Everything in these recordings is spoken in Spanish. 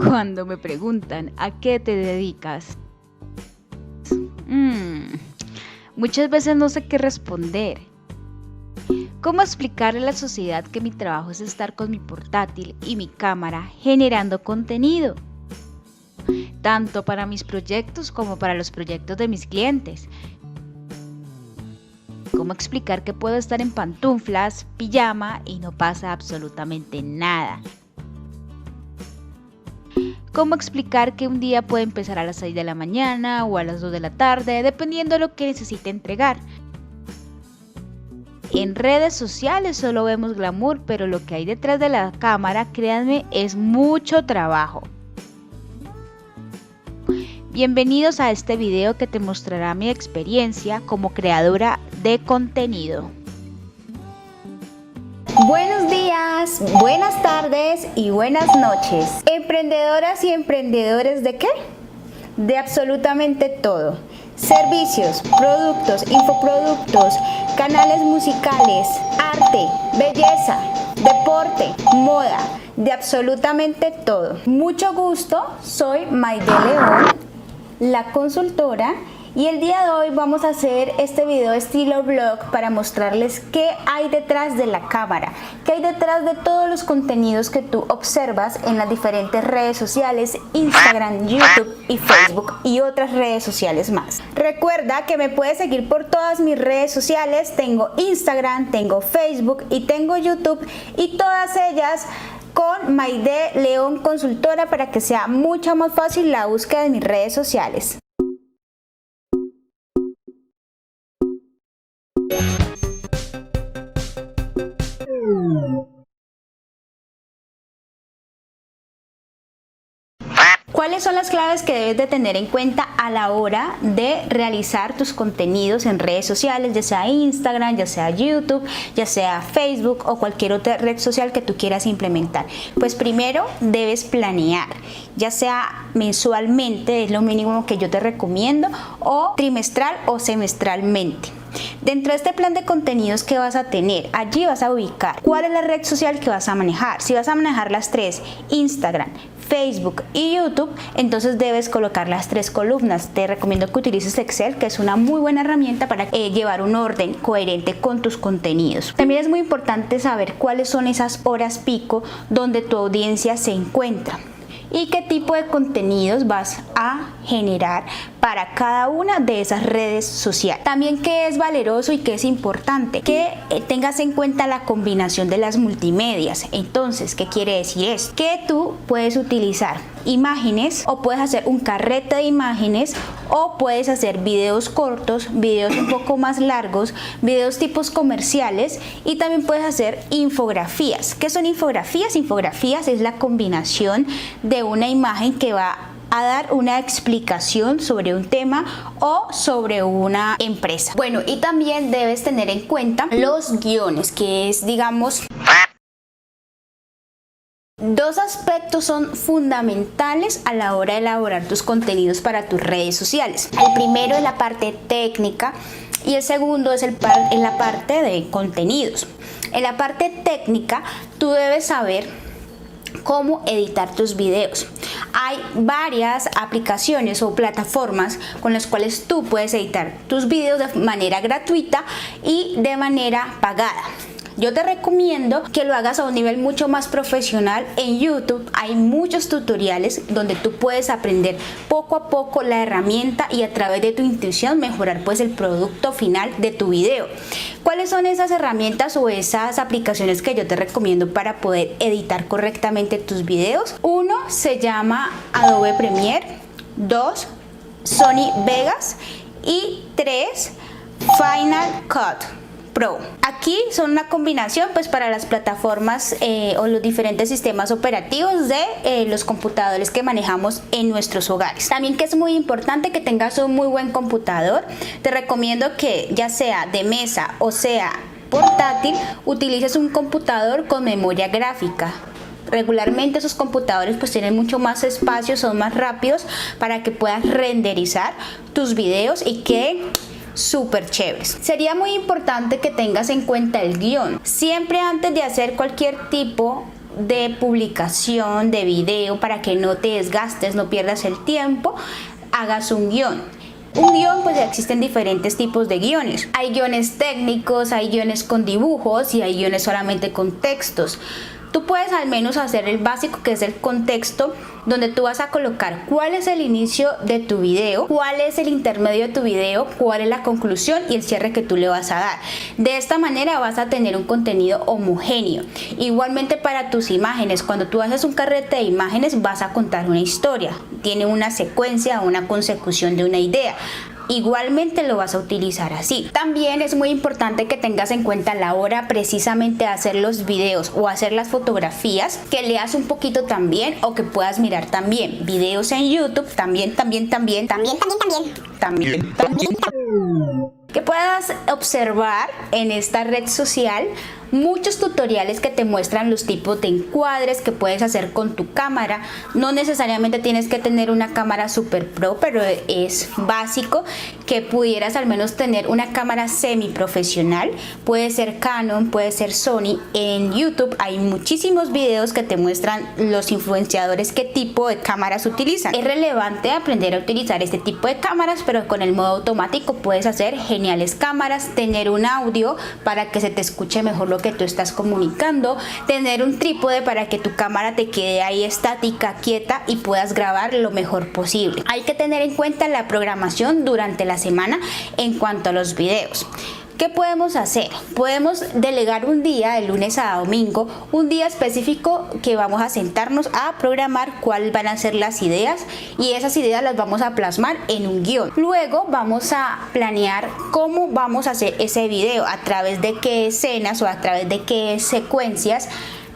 Cuando me preguntan ¿a qué te dedicas? Muchas veces no sé qué responder. ¿Cómo explicarle a la sociedad que mi trabajo es estar con mi portátil y mi cámara generando contenido? Tanto para mis proyectos como para los proyectos de mis clientes. ¿Cómo explicar que puedo estar en pantuflas, pijama y no pasa absolutamente nada? ¿Cómo explicar que un día puede empezar a las 6 de la mañana o a las 2 de la tarde, dependiendo de lo que necesite entregar? En redes sociales solo vemos glamour, pero lo que hay detrás de la cámara, créanme, es mucho trabajo. Bienvenidos a este video que te mostrará mi experiencia como creadora de contenido. Buenos días, buenas tardes y buenas noches. Emprendedoras y emprendedores ¿de qué? De absolutamente todo. Servicios, productos, infoproductos, canales musicales, arte, belleza, deporte, moda, de absolutamente todo. Mucho gusto, soy Maide León, la consultora, y el día de hoy vamos a hacer este video estilo vlog para mostrarles qué hay detrás de la cámara, qué hay detrás de todos los contenidos que tú observas en las diferentes redes sociales, Instagram, YouTube y Facebook y otras redes sociales más. Recuerda que me puedes seguir por todas mis redes sociales, tengo Instagram, tengo Facebook y tengo YouTube, y todas ellas con Maide León Consultora para que sea mucho más fácil la búsqueda de mis redes sociales. ¿Cuáles son las claves que debes de tener en cuenta a la hora de realizar tus contenidos en redes sociales, ya sea Instagram, ya sea YouTube, ya sea Facebook o cualquier otra red social que tú quieras implementar? Pues primero debes planear, ya sea mensualmente, es lo mínimo que yo te recomiendo, o trimestral o semestralmente. Dentro de este plan de contenidos que vas a tener, allí vas a ubicar cuál es la red social que vas a manejar. Si vas a manejar las tres, Instagram, Facebook y YouTube, entonces debes colocar las tres columnas. Te recomiendo que utilices Excel, que es una muy buena herramienta para llevar un orden coherente con tus contenidos. También es muy importante saber cuáles son esas horas pico donde tu audiencia se encuentra y qué tipo de contenidos vas a generar para cada una de esas redes sociales. También qué es valeroso y qué es importante, que tengas en cuenta la combinación de las multimedias. Entonces, ¿qué quiere decir esto? Que tú puedes utilizar imágenes, o puedes hacer un carrete de imágenes, o puedes hacer videos cortos, videos un poco más largos, videos tipos comerciales, y también puedes hacer infografías. ¿Qué son infografías? Infografías es la combinación de una imagen que va a dar una explicación sobre un tema o sobre una empresa. Bueno, y también debes tener en cuenta los guiones, que es, digamos, dos aspectos son fundamentales a la hora de elaborar tus contenidos para tus redes sociales. El primero es la parte técnica y el segundo es la parte de contenidos. En la parte técnica, tú debes saber cómo editar tus videos. Hay varias aplicaciones o plataformas con las cuales tú puedes editar tus videos de manera gratuita y de manera pagada. Yo te recomiendo que lo hagas a un nivel mucho más profesional. En YouTube hay muchos tutoriales donde tú puedes aprender poco a poco la herramienta y a través de tu intuición mejorar pues el producto final de tu video. ¿Cuáles son esas herramientas o esas aplicaciones que yo te recomiendo para poder editar correctamente tus videos? Uno se llama Adobe Premiere, 2 Sony Vegas y 3 Final Cut Pro. Aquí son una combinación pues para las plataformas o los diferentes sistemas operativos de los computadores que manejamos en nuestros hogares. También, que es muy importante, que tengas un muy buen computador. Te recomiendo que ya sea de mesa o sea portátil, utilices un computador con memoria gráfica. Regularmente esos computadores pues tienen mucho más espacio, son más rápidos para que puedas renderizar tus videos y que súper chéveres. Sería muy importante que tengas en cuenta el guión. Siempre antes de hacer cualquier tipo de publicación de video, para que no te desgastes, no pierdas el tiempo, hagas un guión. Un guión, pues existen diferentes tipos de guiones. Hay guiones técnicos, hay guiones con dibujos y hay guiones solamente con textos. Tú puedes al menos hacer el básico, que es el contexto, donde tú vas a colocar cuál es el inicio de tu video, cuál es el intermedio de tu video, cuál es la conclusión y el cierre que tú le vas a dar. De esta manera vas a tener un contenido homogéneo. Igualmente para tus imágenes, cuando tú haces un carrete de imágenes vas a contar una historia, tiene una secuencia, una consecución de una idea. Igualmente lo vas a utilizar así. También es muy importante que tengas en cuenta la hora precisamente de hacer los videos o hacer las fotografías, que leas un poquito también o que puedas mirar también videos en YouTube, también. Que puedas observar en esta red social muchos tutoriales que te muestran los tipos de encuadres que puedes hacer con tu cámara. No necesariamente tienes que tener una cámara super pro, pero es básico que pudieras al menos tener una cámara semi profesional. Puede ser Canon, puede ser Sony. En YouTube hay muchísimos videos que te muestran los influenciadores qué tipo de cámaras utilizan. Es relevante aprender a utilizar este tipo de cámaras, pero con el modo automático puedes hacer geniales cámaras, tener un audio para que se te escuche mejor lo que tú estás comunicando, tener un trípode para que tu cámara te quede ahí estática, quieta y puedas grabar lo mejor posible. Hay que tener en cuenta la programación durante la semana en cuanto a los videos. ¿Qué podemos hacer? Podemos delegar un día, de lunes a domingo, un día específico que vamos a sentarnos a programar cuáles van a ser las ideas, y esas ideas las vamos a plasmar en un guión. Luego vamos a planear cómo vamos a hacer ese video, a través de qué escenas o a través de qué secuencias,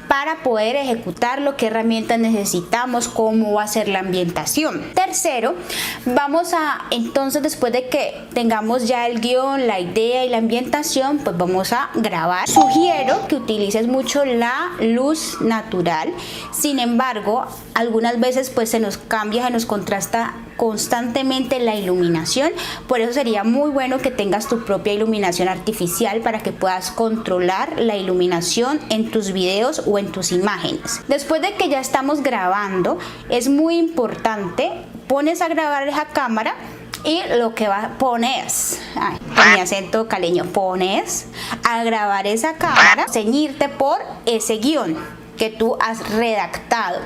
para poder ejecutarlo, qué herramientas necesitamos, cómo va a ser la ambientación. Tercero, vamos a, entonces después de que tengamos ya el guión, la idea y la ambientación, pues vamos a grabar. Sugiero que utilices mucho la luz natural. Sin embargo, algunas veces pues se nos cambia, se nos contrasta constantemente la iluminación. Por eso sería muy bueno que tengas tu propia iluminación artificial para que puedas controlar la iluminación en tus videos o en tus imágenes. Después de que ya estamos grabando, es muy importante, pones a grabar esa cámara y lo que pones, con mi acento caleño, pones a grabar esa cámara, ceñirte por ese guión que tú has redactado.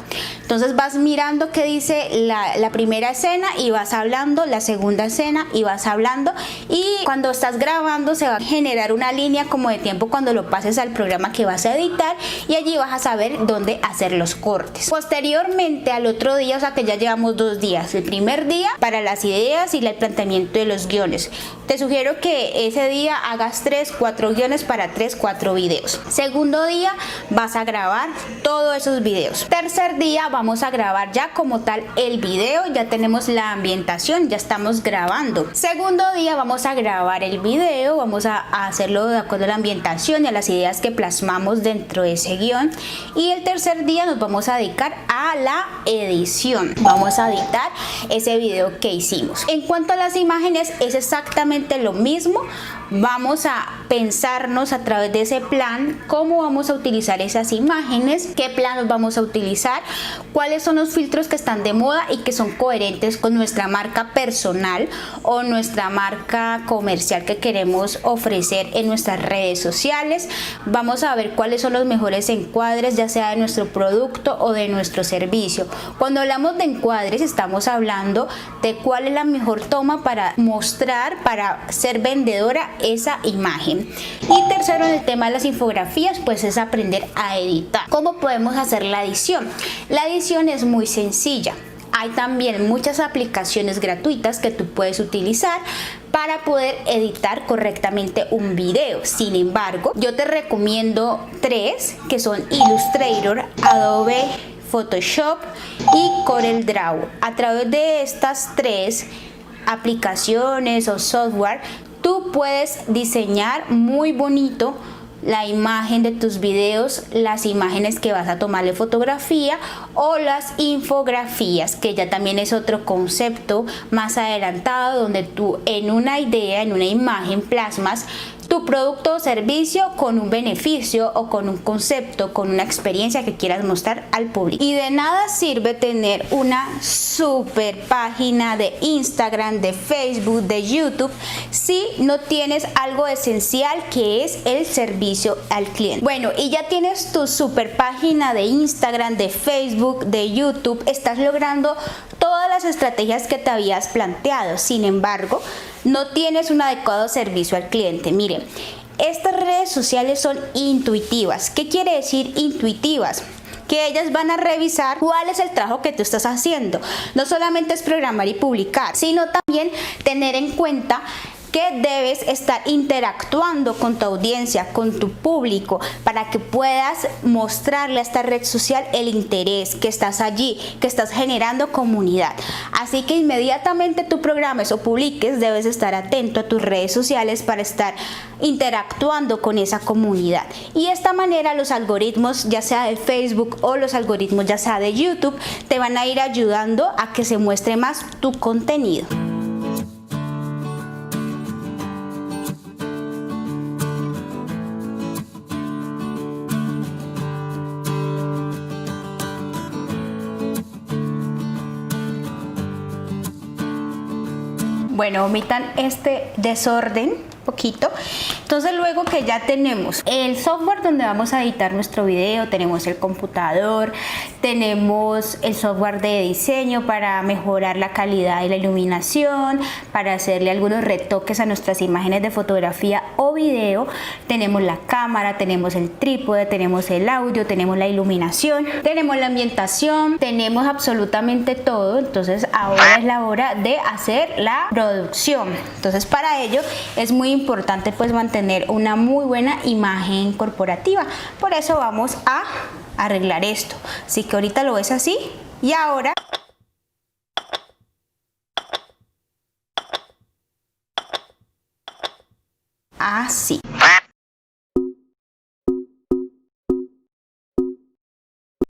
Entonces vas mirando qué dice la primera escena y vas hablando, la segunda escena y vas hablando, y cuando estás grabando se va a generar una línea como de tiempo cuando lo pases al programa que vas a editar, y allí vas a saber dónde hacer los cortes. Posteriormente al otro día, o sea que ya llevamos 2 días, el primer día para las ideas y el planteamiento de los guiones. Te sugiero que ese día hagas 3-4 guiones para 3-4 videos. Segundo día vas a grabar todos esos videos. Tercer día vamos a grabar ya como tal el video, ya tenemos la ambientación, ya estamos grabando. Segundo día vamos a grabar el video, vamos a hacerlo de acuerdo a la ambientación y a las ideas que plasmamos dentro de ese guión. Y el tercer día nos vamos a dedicar a la edición. Vamos a editar ese video que hicimos. En cuanto a las imágenes, es exactamente lo mismo. Vamos a pensarnos a través de ese plan cómo vamos a utilizar esas imágenes, qué planos vamos a utilizar, cuáles son los filtros que están de moda y que son coherentes con nuestra marca personal o nuestra marca comercial que queremos ofrecer en nuestras redes sociales. Vamos a ver cuáles son los mejores encuadres, ya sea de nuestro producto o de nuestro servicio. Cuando hablamos de encuadres, estamos hablando de cuál es la mejor toma para mostrar, para ser vendedora esa imagen. Y tercero, en el tema de las infografías, pues es aprender a editar. ¿Cómo podemos hacer la edición? La edición es muy sencilla. Hay también muchas aplicaciones gratuitas que tú puedes utilizar para poder editar correctamente un video. Sin embargo, yo te recomiendo 3, que son Illustrator, Adobe Photoshop y CorelDRAW. A través de estas 3 aplicaciones o software, tú puedes diseñar muy bonito la imagen de tus videos, las imágenes que vas a tomarle fotografía o las infografías, que ya también es otro concepto más adelantado, donde tú en una idea, en una imagen plasmas tu producto o servicio con un beneficio o con un concepto, con una experiencia que quieras mostrar al público. Y de nada sirve tener una super página de Instagram, de Facebook, de YouTube, si no tienes algo esencial que es el servicio al cliente. Bueno, y ya tienes tu super página de Instagram, de Facebook, de YouTube, estás logrando todas las estrategias que te habías planteado. Sin embargo, no tienes un adecuado servicio al cliente. Miren, estas redes sociales son intuitivas. ¿Qué quiere decir intuitivas? Que ellas van a revisar cuál es el trabajo que tú estás haciendo. No solamente es programar y publicar, sino también tener en cuenta que debes estar interactuando con tu audiencia, con tu público, para que puedas mostrarle a esta red social el interés, que estás allí, que estás generando comunidad. Así que inmediatamente tú programes o publiques, debes estar atento a tus redes sociales para estar interactuando con esa comunidad. Y de esta manera los algoritmos, ya sea de Facebook o los algoritmos ya sea de YouTube, te van a ir ayudando a que se muestre más tu contenido. Bueno, omitan este desorden poquito. Entonces, luego que ya tenemos el software donde vamos a editar nuestro video, tenemos el computador, tenemos el software de diseño para mejorar la calidad y la iluminación, para hacerle algunos retoques a nuestras imágenes de fotografía o video, tenemos la cámara, tenemos el trípode, tenemos el audio, tenemos la iluminación, tenemos la ambientación, tenemos absolutamente todo. Entonces ahora es la hora de hacer la producción. Entonces, para ello es muy importante pues mantener una muy buena imagen corporativa. Por eso vamos a arreglar esto. Así que ahorita lo ves así y ahora así.